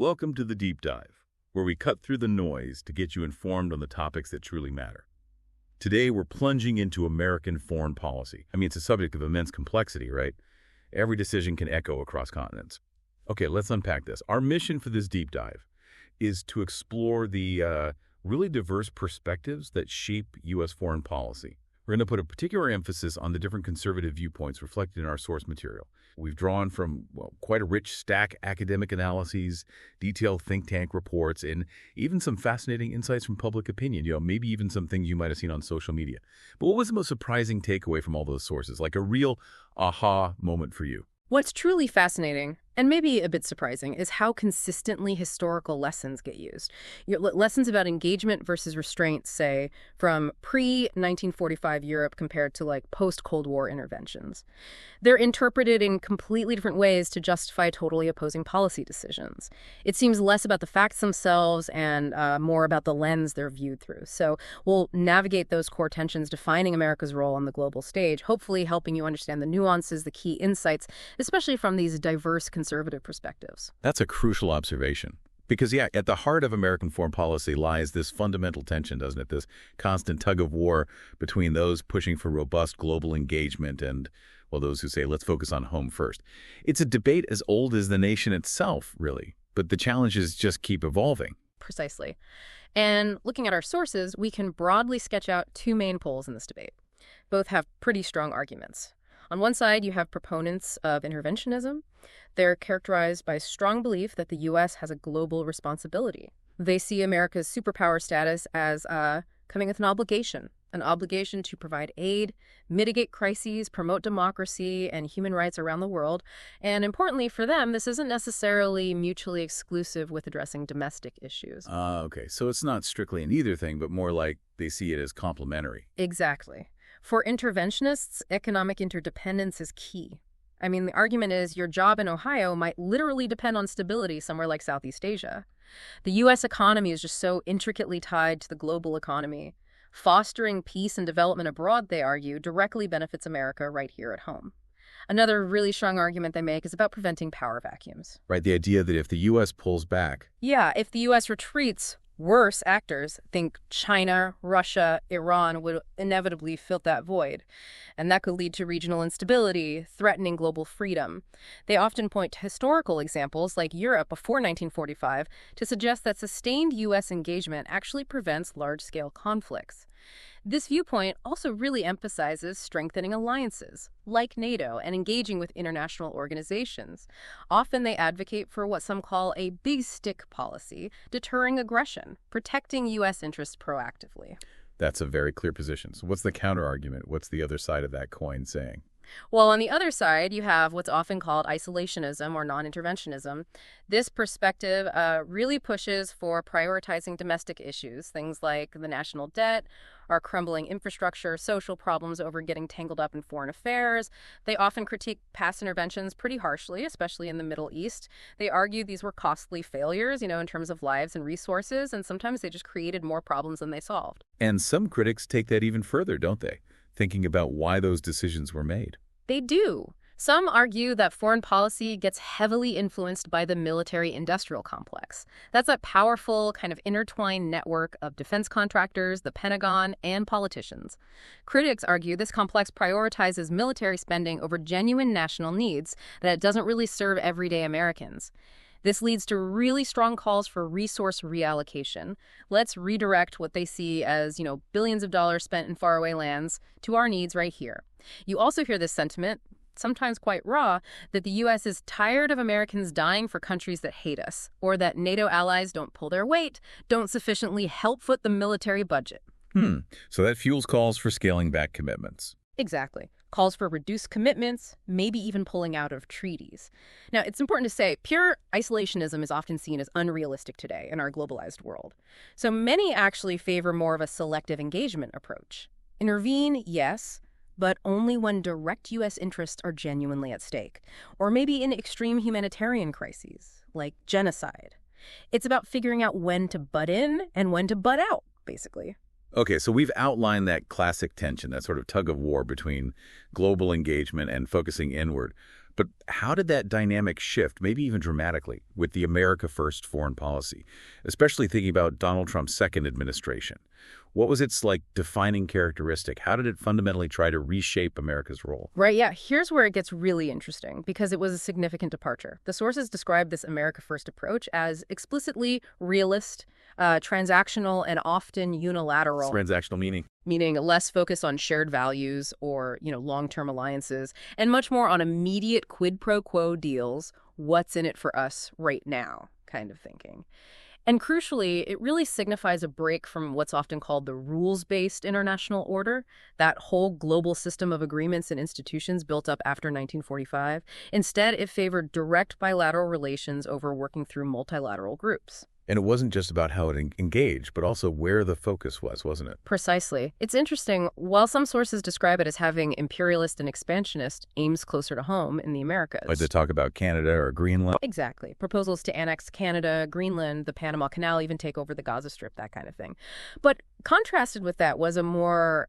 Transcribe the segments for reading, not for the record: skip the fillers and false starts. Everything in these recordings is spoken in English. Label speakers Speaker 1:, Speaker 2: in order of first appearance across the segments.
Speaker 1: Welcome to the Deep Dive, where we cut through the noise to get you informed on the topics that truly matter. Today, we're plunging into American foreign policy. It's a subject of immense complexity, right? Every decision can echo across continents. Okay, let's unpack this. Our mission for this deep dive is to explore the really diverse perspectives that shape U.S. foreign policy. We're going to put a particular emphasis on the different conservative viewpoints reflected in our source material. We've drawn from quite a rich stack academic analyses, detailed think tank reports, and even some fascinating insights from public opinion, maybe even some things you might have seen on social media. But what was the most surprising takeaway from all those sources, like a real aha moment for you?
Speaker 2: What's truly fascinating, and maybe a bit surprising, is how consistently historical lessons get used. Lessons about engagement versus restraint, say, from pre-1945 Europe compared to post-Cold War interventions. They're interpreted in completely different ways to justify totally opposing policy decisions. It seems less about the facts themselves and more about the lens they're viewed through. So we'll navigate those core tensions defining America's role on the global stage, hopefully helping you understand the nuances, the key insights, especially from these diverse conservative perspectives.
Speaker 1: That's a crucial observation. Because, at the heart of American foreign policy lies this fundamental tension, doesn't it? This constant tug of war between those pushing for robust global engagement and, those who say, let's focus on home first. It's a debate as old as the nation itself, really. But the challenges just keep evolving.
Speaker 2: Precisely. And looking at our sources, we can broadly sketch out two main poles in this debate. Both have pretty strong arguments. On one side, you have proponents of interventionism. They're characterized by strong belief that the U.S. has a global responsibility. They see America's superpower status as coming with an obligation to provide aid, mitigate crises, promote democracy and human rights around the world. And importantly for them, this isn't necessarily mutually exclusive with addressing domestic issues.
Speaker 1: Okay. So it's not strictly an either thing, but more like they see it as complementary.
Speaker 2: Exactly. For interventionists, economic interdependence is key. The argument is your job in Ohio might literally depend on stability somewhere like Southeast Asia. The U.S. economy is just so intricately tied to the global economy. Fostering peace and development abroad, they argue, directly benefits America right here at home. Another really strong argument they make is about preventing power vacuums.
Speaker 1: Right, the idea that if the U.S. pulls back...
Speaker 2: Yeah, if the U.S. retreats, worse actors, think China, Russia, Iran, would inevitably fill that void. And that could lead to regional instability, threatening global freedom. They often point to historical examples like Europe before 1945 to suggest that sustained U.S. engagement actually prevents large-scale conflicts. This viewpoint also really emphasizes strengthening alliances, like NATO, and engaging with international organizations. Often they advocate for what some call a big stick policy, deterring aggression, protecting U.S. interests proactively.
Speaker 1: That's a very clear position. So what's the counter-argument? What's the other side of that coin saying?
Speaker 2: Well, on the other side, you have what's often called isolationism or non-interventionism. This perspective really pushes for prioritizing domestic issues, things like the national debt, our crumbling infrastructure, social problems over getting tangled up in foreign affairs. They often critique past interventions pretty harshly, especially in the Middle East. They argue these were costly failures, in terms of lives and resources, and sometimes they just created more problems than they solved.
Speaker 1: And some critics take that even further, don't they? Thinking about why those decisions were made.
Speaker 2: They do. Some argue that foreign policy gets heavily influenced by the military-industrial complex. That's a powerful, kind of intertwined network of defense contractors, the Pentagon, and politicians. Critics argue this complex prioritizes military spending over genuine national needs, that it doesn't really serve everyday Americans. This leads to really strong calls for resource reallocation. Let's redirect what they see as, billions of dollars spent in faraway lands to our needs right here. You also hear this sentiment, sometimes quite raw, that the U.S. is tired of Americans dying for countries that hate us, or that NATO allies don't pull their weight, don't sufficiently help foot the military budget.
Speaker 1: So that fuels calls for scaling back commitments.
Speaker 2: Exactly. Calls for reduced commitments, maybe even pulling out of treaties. Now, it's important to say, pure isolationism is often seen as unrealistic today in our globalized world. So many actually favor more of a selective engagement approach. Intervene, yes, but only when direct U.S. interests are genuinely at stake, or maybe in extreme humanitarian crises, like genocide. It's about figuring out when to butt in and when to butt out, basically.
Speaker 1: Okay, so we've outlined that classic tension, that sort of tug of war between global engagement and focusing inward. But how did that dynamic shift, maybe even dramatically, with the America First foreign policy, especially thinking about Donald Trump's second administration? What was its defining characteristic? How did it fundamentally try to reshape America's role?
Speaker 2: Right, yeah. Here's where it gets really interesting, because it was a significant departure. The sources describe this America First approach as explicitly realist, transactional, and often unilateral.
Speaker 1: Transactional meaning?
Speaker 2: Meaning less focus on shared values or, long-term alliances, and much more on immediate quid pro quo deals, what's in it for us right now kind of thinking. And crucially, it really signifies a break from what's often called the rules-based international order, that whole global system of agreements and institutions built up after 1945. Instead, it favored direct bilateral relations over working through multilateral groups.
Speaker 1: And it wasn't just about how it engaged, but also where the focus was, wasn't it?
Speaker 2: Precisely. It's interesting. While some sources describe it as having imperialist and expansionist aims closer to home in the Americas.
Speaker 1: Like to talk about Canada or Greenland?
Speaker 2: Exactly. Proposals to annex Canada, Greenland, the Panama Canal, even take over the Gaza Strip, that kind of thing. But contrasted with that was a more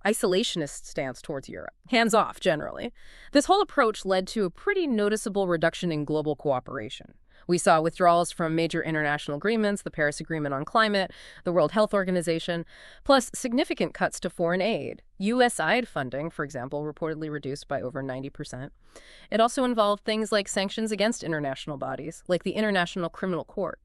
Speaker 2: isolationist stance towards Europe, hands-off generally. This whole approach led to a pretty noticeable reduction in global cooperation. We saw withdrawals from major international agreements, the Paris Agreement on Climate, the World Health Organization, plus significant cuts to foreign aid. USAID funding, for example, reportedly reduced by over 90%. It also involved things like sanctions against international bodies, like the International Criminal Court.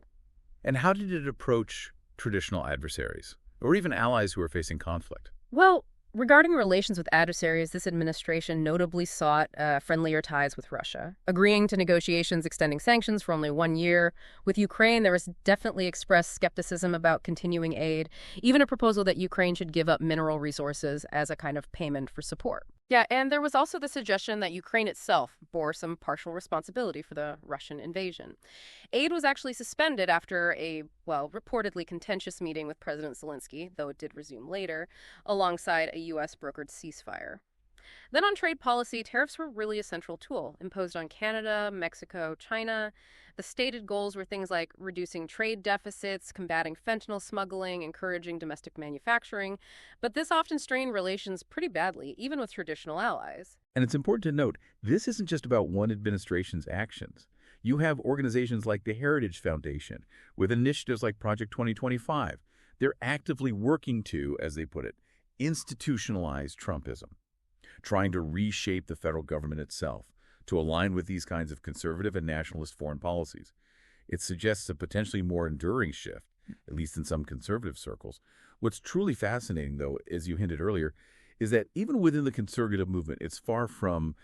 Speaker 1: And how did it approach traditional adversaries, or even allies who were facing conflict?
Speaker 2: Well, regarding relations with adversaries, this administration notably sought friendlier ties with Russia, agreeing to negotiations extending sanctions for only 1 year. With Ukraine, there was definitely expressed skepticism about continuing aid, even a proposal that Ukraine should give up mineral resources as a kind of payment for support. Yeah, and there was also the suggestion that Ukraine itself bore some partial responsibility for the Russian invasion. Aid was actually suspended after a, reportedly contentious meeting with President Zelensky, though it did resume later, alongside a U.S.-brokered ceasefire. Then on trade policy, tariffs were really a central tool, imposed on Canada, Mexico, China. The stated goals were things like reducing trade deficits, combating fentanyl smuggling, encouraging domestic manufacturing. But this often strained relations pretty badly, even with traditional allies.
Speaker 1: And it's important to note, this isn't just about one administration's actions. You have organizations like the Heritage Foundation, with initiatives like Project 2025. They're actively working to, as they put it, institutionalize Trumpism, trying to reshape the federal government itself to align with these kinds of conservative and nationalist foreign policies. It suggests a potentially more enduring shift, at least in some conservative circles. What's truly fascinating, though, as you hinted earlier, is that even within the conservative movement, it's far from,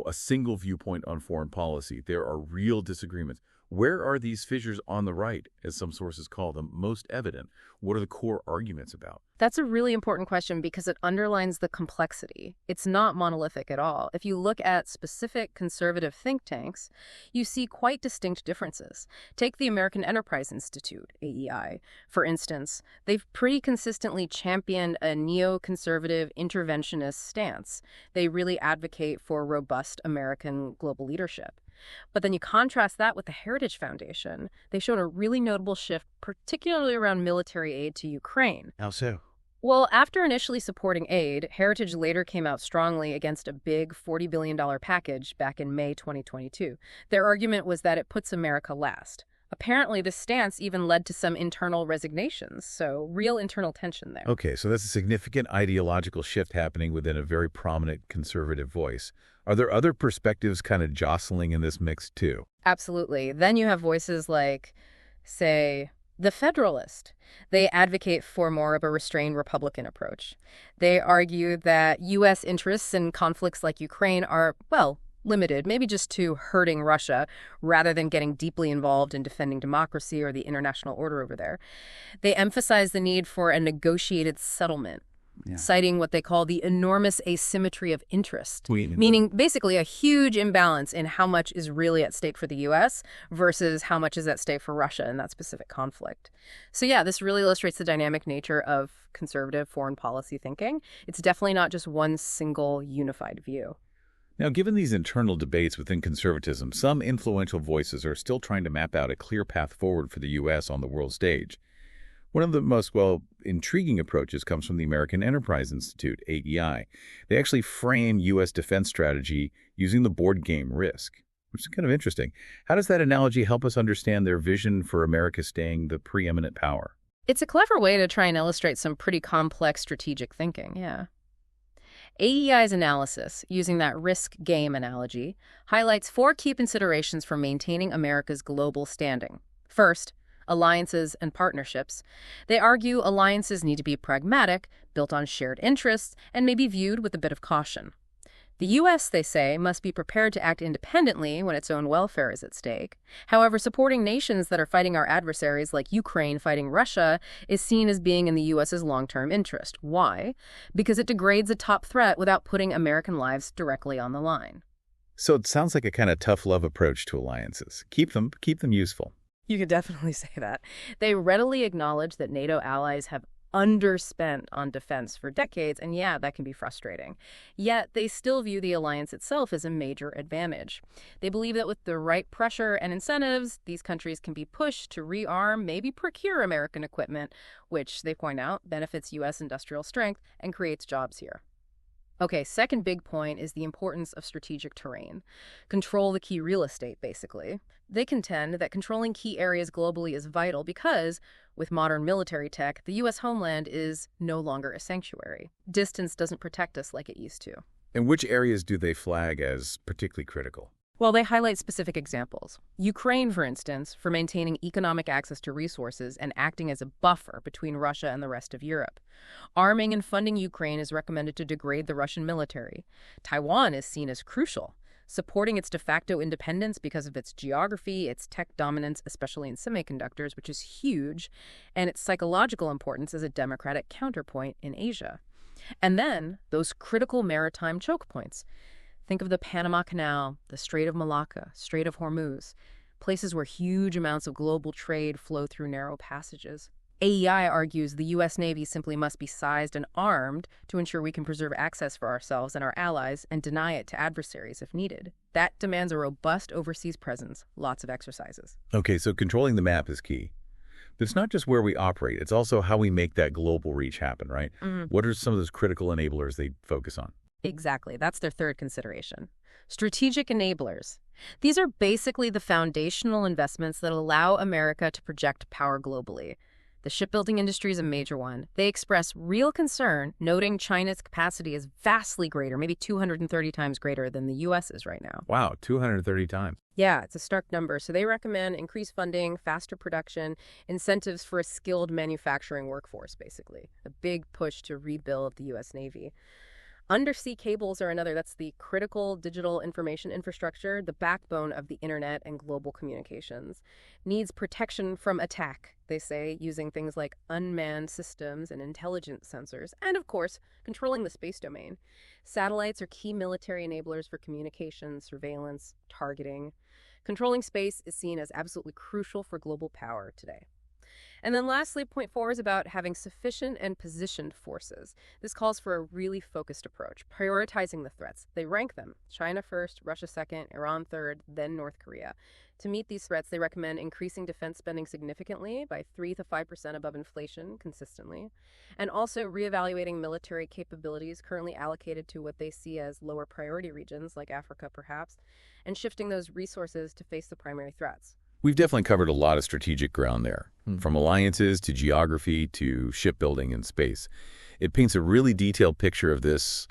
Speaker 1: a single viewpoint on foreign policy. There are real disagreements. Where are these fissures on the right, as some sources call them, most evident? What are the core arguments about?
Speaker 2: That's a really important question because it underlines the complexity. It's not monolithic at all. If you look at specific conservative think tanks, you see quite distinct differences. Take the American Enterprise Institute, AEI, for instance. They've pretty consistently championed a neoconservative interventionist stance. They really advocate for robust American global leadership. But then you contrast that with the Heritage Foundation. They've shown a really notable shift, particularly around military aid to Ukraine.
Speaker 1: How so?
Speaker 2: Well, after initially supporting aid, Heritage later came out strongly against a big $40 billion package back in May 2022. Their argument was that it puts America last. Apparently, this stance even led to some internal resignations, so real internal tension there.
Speaker 1: Okay, so that's a significant ideological shift happening within a very prominent conservative voice. Are there other perspectives kind of jostling in this mix, too?
Speaker 2: Absolutely. Then you have voices like, say, the Federalist. They advocate for more of a restrained Republican approach. They argue that U.S. interests in conflicts like Ukraine are, limited, maybe just to hurting Russia, rather than getting deeply involved in defending democracy or the international order over there. They emphasize the need for a negotiated settlement, citing what they call the enormous asymmetry of interest, meaning basically a huge imbalance in how much is really at stake for the U.S. versus how much is at stake for Russia in that specific conflict. So yeah, this really illustrates the dynamic nature of conservative foreign policy thinking. It's definitely not just one single unified view.
Speaker 1: Now, given these internal debates within conservatism, some influential voices are still trying to map out a clear path forward for the U.S. on the world stage. One of the most, intriguing approaches comes from the American Enterprise Institute, AEI. They actually frame U.S. defense strategy using the board game Risk, which is kind of interesting. How does that analogy help us understand their vision for America staying the preeminent power?
Speaker 2: It's a clever way to try and illustrate some pretty complex strategic thinking, yeah. AEI's analysis, using that risk game analogy, highlights 4 key considerations for maintaining America's global standing. First, alliances and partnerships. They argue alliances need to be pragmatic, built on shared interests, and may be viewed with a bit of caution. The U.S., they say, must be prepared to act independently when its own welfare is at stake. However, supporting nations that are fighting our adversaries, like Ukraine fighting Russia, is seen as being in the U.S.'s long-term interest. Why? Because it degrades a top threat without putting American lives directly on the line.
Speaker 1: So it sounds like a kind of tough love approach to alliances. Keep them useful.
Speaker 2: You could definitely say that. They readily acknowledge that NATO allies have underspent on defense for decades, and yeah, that can be frustrating. Yet, they still view the alliance itself as a major advantage. They believe that with the right pressure and incentives, these countries can be pushed to rearm, maybe procure American equipment, which, they point out, benefits U.S. industrial strength and creates jobs here. Okay, second big point is the importance of strategic terrain. Control the key real estate, basically. They contend that controlling key areas globally is vital because, with modern military tech, the U.S. homeland is no longer a sanctuary. Distance doesn't protect us like it used to.
Speaker 1: And which areas do they flag as particularly critical?
Speaker 2: Well, they highlight specific examples. Ukraine, for instance, for maintaining economic access to resources and acting as a buffer between Russia and the rest of Europe. Arming and funding Ukraine is recommended to degrade the Russian military. Taiwan is seen as crucial, supporting its de facto independence because of its geography, its tech dominance, especially in semiconductors, which is huge, and its psychological importance as a democratic counterpoint in Asia. And then, those critical maritime choke points. Think of the Panama Canal, the Strait of Malacca, Strait of Hormuz, places where huge amounts of global trade flow through narrow passages. AEI argues the U.S. Navy simply must be sized and armed to ensure we can preserve access for ourselves and our allies and deny it to adversaries if needed. That demands a robust overseas presence, lots of exercises.
Speaker 1: Okay, so controlling the map is key. But it's not just where we operate, it's also how we make that global reach happen, right? What are some of those critical enablers they focus on?
Speaker 2: Exactly. That's their third consideration. Strategic enablers. These are basically the foundational investments that allow America to project power globally. The shipbuilding industry is a major one. They express real concern, noting China's capacity is vastly greater, maybe 230 times greater than the U.S. is right now.
Speaker 1: Wow, 230 times.
Speaker 2: Yeah, it's a stark number. So they recommend increased funding, faster production, incentives for a skilled manufacturing workforce, basically. A big push to rebuild the U.S. Navy. Undersea cables are another. That's the critical digital information infrastructure, the backbone of the internet and global communications. Needs protection from attack, they say, using things like unmanned systems and intelligence sensors, and of course, controlling the space domain. Satellites are key military enablers for communication, surveillance, targeting. Controlling space is seen as absolutely crucial for global power today. And then lastly, point 4 is about having sufficient and positioned forces. This calls for a really focused approach, prioritizing the threats. They rank them: China first, Russia second, Iran third, then North Korea. To meet these threats, they recommend increasing defense spending significantly by 3 to 5% above inflation consistently, and also reevaluating military capabilities currently allocated to what they see as lower priority regions, like Africa perhaps, and shifting those resources to face the primary threats.
Speaker 1: We've definitely covered a lot of strategic ground there, from alliances to geography to shipbuilding and space. It paints a really detailed picture of this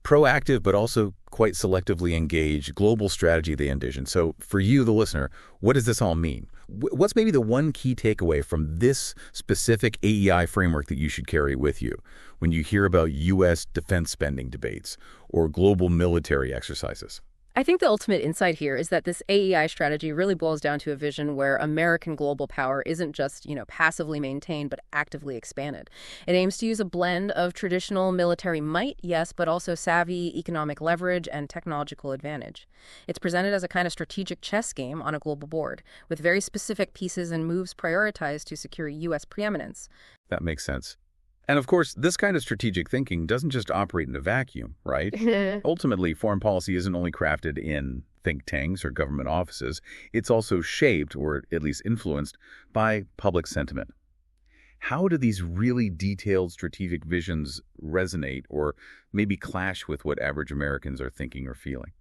Speaker 1: proactive but also quite selectively engaged global strategy they envision. So for you, the listener, what does this all mean? What's maybe the one key takeaway from this specific AEI framework that you should carry with you when you hear about U.S. defense spending debates or global military exercises?
Speaker 2: I think the ultimate insight here is that this AEI strategy really boils down to a vision where American global power isn't just, passively maintained, but actively expanded. It aims to use a blend of traditional military might, yes, but also savvy economic leverage and technological advantage. It's presented as a kind of strategic chess game on a global board, with very specific pieces and moves prioritized to secure U.S. preeminence.
Speaker 1: That makes sense. And of course, this kind of strategic thinking doesn't just operate in a vacuum, right? Ultimately, foreign policy isn't only crafted in think tanks or government offices. It's also shaped, or at least influenced, by public sentiment. How do these really detailed strategic visions resonate or maybe clash with what average Americans are thinking or feeling?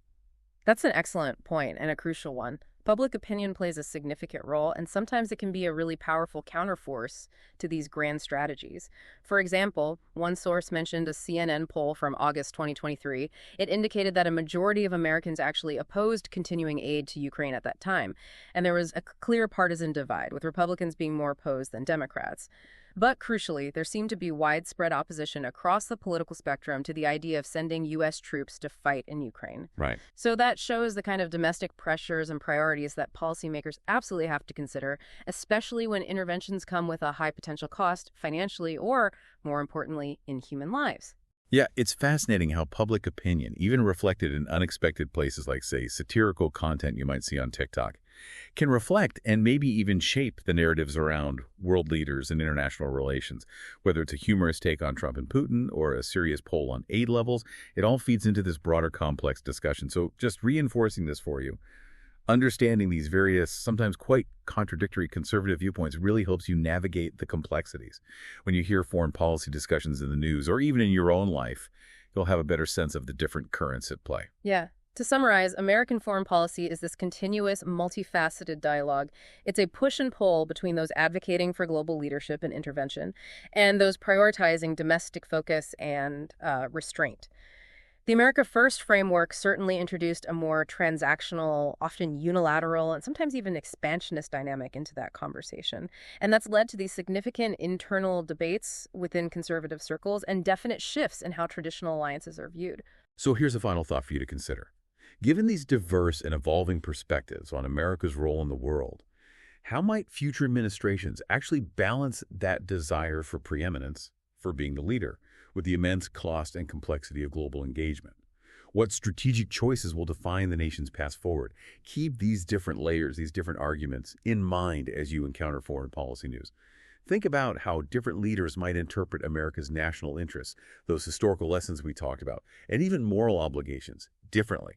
Speaker 2: That's an excellent point and a crucial one. Public opinion plays a significant role, and sometimes it can be a really powerful counterforce to these grand strategies. For example, one source mentioned a CNN poll from August 2023. It indicated that a majority of Americans actually opposed continuing aid to Ukraine at that time, and there was a clear partisan divide, with Republicans being more opposed than Democrats. But crucially, there seemed to be widespread opposition across the political spectrum to the idea of sending U.S. troops to fight in Ukraine.
Speaker 1: Right.
Speaker 2: So that shows the kind of domestic pressures and priorities that policymakers absolutely have to consider, especially when interventions come with a high potential cost financially or, more importantly, in human lives.
Speaker 1: Yeah, it's fascinating how public opinion, even reflected in unexpected places like, say, satirical content you might see on TikTok, can reflect and maybe even shape the narratives around world leaders and international relations. Whether it's a humorous take on Trump and Putin or a serious poll on aid levels, it all feeds into this broader complex discussion. So just reinforcing this for you, understanding these various, sometimes quite contradictory conservative viewpoints really helps you navigate the complexities. When you hear foreign policy discussions in the news or even in your own life, you'll have a better sense of the different currents at play.
Speaker 2: Yeah. To summarize, American foreign policy is this continuous, multifaceted dialogue. It's a push and pull between those advocating for global leadership and intervention and those prioritizing domestic focus and restraint. The America First framework certainly introduced a more transactional, often unilateral, and sometimes even expansionist dynamic into that conversation. And that's led to these significant internal debates within conservative circles and definite shifts in how traditional alliances are viewed.
Speaker 1: So here's a final thought for you to consider. Given these diverse and evolving perspectives on America's role in the world, how might future administrations actually balance that desire for preeminence, for being the leader, with the immense cost and complexity of global engagement? What strategic choices will define the nation's path forward? Keep these different layers, these different arguments in mind as you encounter foreign policy news. Think about how different leaders might interpret America's national interests, those historical lessons we talked about, and even moral obligations differently.